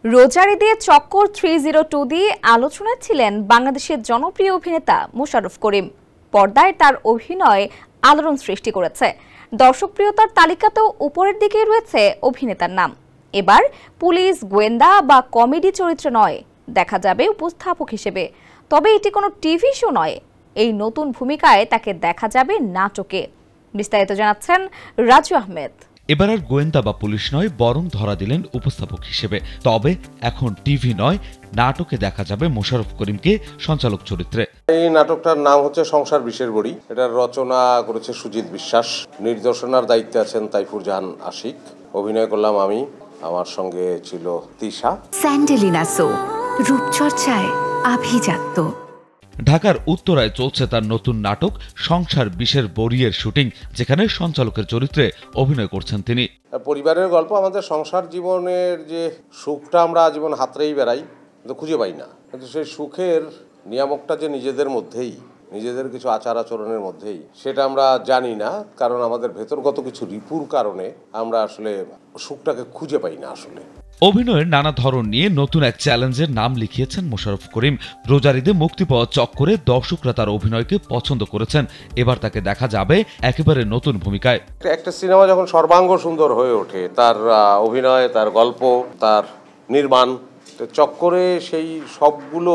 রোজার ঈদে চক্কর 302 দিয়ে আলোচনায় ছিলেন বাংলাদেশের জনপ্রিয় অভিনেতা মোশাররফ করিম। পর্দায় তার অভিনয় আলোড়ন সৃষ্টি করেছে। দর্শকপ্রিয়তার তালিকাতেও উপরের দিকেই রয়েছে অভিনেতার নাম। এবার পুলিশ, গোয়েন্দা বা কমেডি চরিত্রে নয়, দেখা যাবে উপস্থাপক হিসেবে। তবে এটি কোনো টিভি শো নয়, এই নতুন ভূমিকায় তাকে দেখা যাবে নাটকে। বিস্তারিত জানাচ্ছেন রাজু আহমেদ। এবার আর গোয়েন্দা বা পুলিশ নয়, বরং ধরা দিলেন উপস্থাপক হিসেবে। তবে এখন টিভি নয়, নাটকে দেখা যাবে মোশাররফ করিমকে সঞ্চালক চরিত্রে। এই নাটকটার নাম হচ্ছে সংসার বিষের বড়ি। এটার রচনা করেছে সুজিত বিশ্বাস, নির্দেশনার দায়িত্বে আছেন তাইফুর জাহান আশিক, অভিনয় করলাম আমি, আমার সঙ্গে ছিল তিশা। স্যান্ডেলিনা সো, রূপচর্চায় আভিজাত্য। ঢাকার উত্তরায় চলছে তার নতুন নাটক সংসার বিষের বড়িয়ের শুটিং, যেখানে সঞ্চালকের চরিত্রে অভিনয় করছেন তিনি। পরিবারের গল্প। আমাদের সংসার জীবনের যে সুখটা আমরা আজীবন হাতড়েই বেড়াই, কিন্তু খুঁজে পাই না। কিন্তু সেই সুখের নিয়ামকটা যে নিজেদের মধ্যেই, নিজেদের কিছু আচার আচরণের মধ্যেই, সেটা আমরা জানি না, কারণ আমাদের ভেতরগত কিছু রিপুর কারণে আমরা আসলে সুখটাকে খুঁজে পাই না। আসলে অভিনয়ের নানা ধরন নিয়ে নতুন এক চ্যালেঞ্জের নাম লিখিয়েছেন মোশাররফ করিম। রোজার ঈদে মুক্তি পাওয়া চক্করে দর্শকরা তার অভিনয়কে পছন্দ করেছেন। এবার তাকে দেখা যাবে একেবারে নতুন ভূমিকায়। একটা সিনেমা যখন সর্বাঙ্গ সুন্দর হয়ে ওঠে, তার অভিনয়, তার গল্প, তার নির্মাণ, চক্করে সেই সবগুলো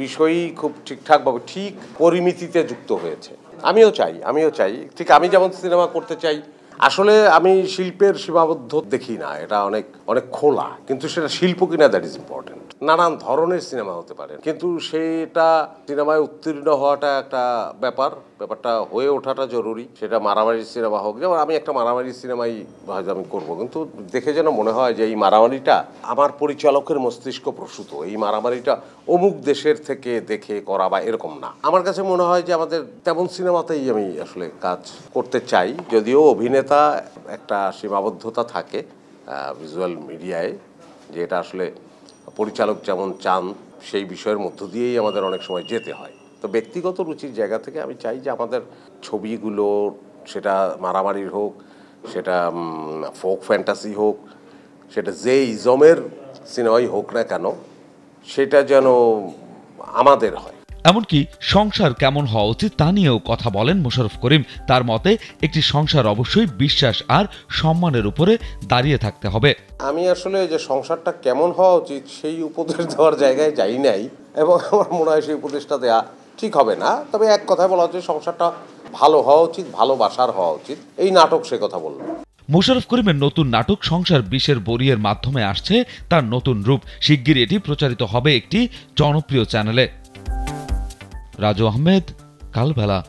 বিষয়ই খুব ঠিকঠাকভাবে ঠিক পরিমিতিতে যুক্ত হয়েছে। আমিও চাই ঠিক আমি যেমন সিনেমা করতে চাই। আসলে আমি শিল্পের সীমাবদ্ধ দেখি না, এটা অনেক অনেক খোলা, কিন্তু সেটা শিল্প কিনা দ্যাট ইজ ইম্পর্টেন্ট। নানান ধরনের সিনেমা হতে পারে, কিন্তু সেটা সিনেমায় উত্তীর্ণ হওয়াটা একটা ব্যাপারটা হয়ে ওঠাটা জরুরি। সেটা মারামারির সিনেমা হোক, যেমন আমি একটা মারামারির সিনেমাই হয়তো আমি করবো, কিন্তু দেখে যেন মনে হয় যে এই মারামারিটা আমার পরিচালকের মস্তিষ্ক প্রসূত, এই মারামারিটা অমুক দেশের থেকে দেখে করা বা এরকম না। আমার কাছে মনে হয় যে আমাদের তেমন সিনেমাতেই আমি আসলে কাজ করতে চাই, যদিও অভিনেতা একটা সীমাবদ্ধতা থাকে ভিজুয়াল মিডিয়ায়, যে এটা আসলে পরিচালক যেমন চান সেই বিষয়ের মধ্য দিয়েই আমাদের অনেক সময় যেতে হয়। তো ব্যক্তিগত রুচির জায়গা থেকে আমি চাই যে আমাদের ছবিগুলো, সেটা মারামারির হোক, সেটা ফোক ফ্যান্টাসি হোক, সেটা যে ইজমের সিনেমাই হোক না কেন, সেটা যেন আমাদের হয়। এমনকি সংসার কেমন হওয়া উচিত তা নিয়েও কথা বলেন মোশাররফ করিম। তার মতে একটি সংসার অবশ্যই বিশ্বাস আর সম্মানের উপরে দাঁড়িয়ে থাকতে হবে। আমি আসলে যে সংসারটা কেমন হওয়া উচিত সেই উপদেশ দেওয়ার জায়গায় যাই নাই, এবং আমার মনে হয় সেই উপদেশটা দেওয়া ঠিক হবে না। তবে এক কথায় বলা হচ্ছে সংসারটা ভালো হওয়া উচিত, ভালোবাসার হওয়া উচিত। এই নাটক সে কথা বলল। মোশাররফ করিমের নতুন নাটক সংসার বিষের বড়িয়ের মাধ্যমে আসছে তার নতুন রূপ। শিগগিরই এটি প্রচারিত হবে একটি জনপ্রিয় চ্যানেলে। রাজু আহমেদ, কালবেলা।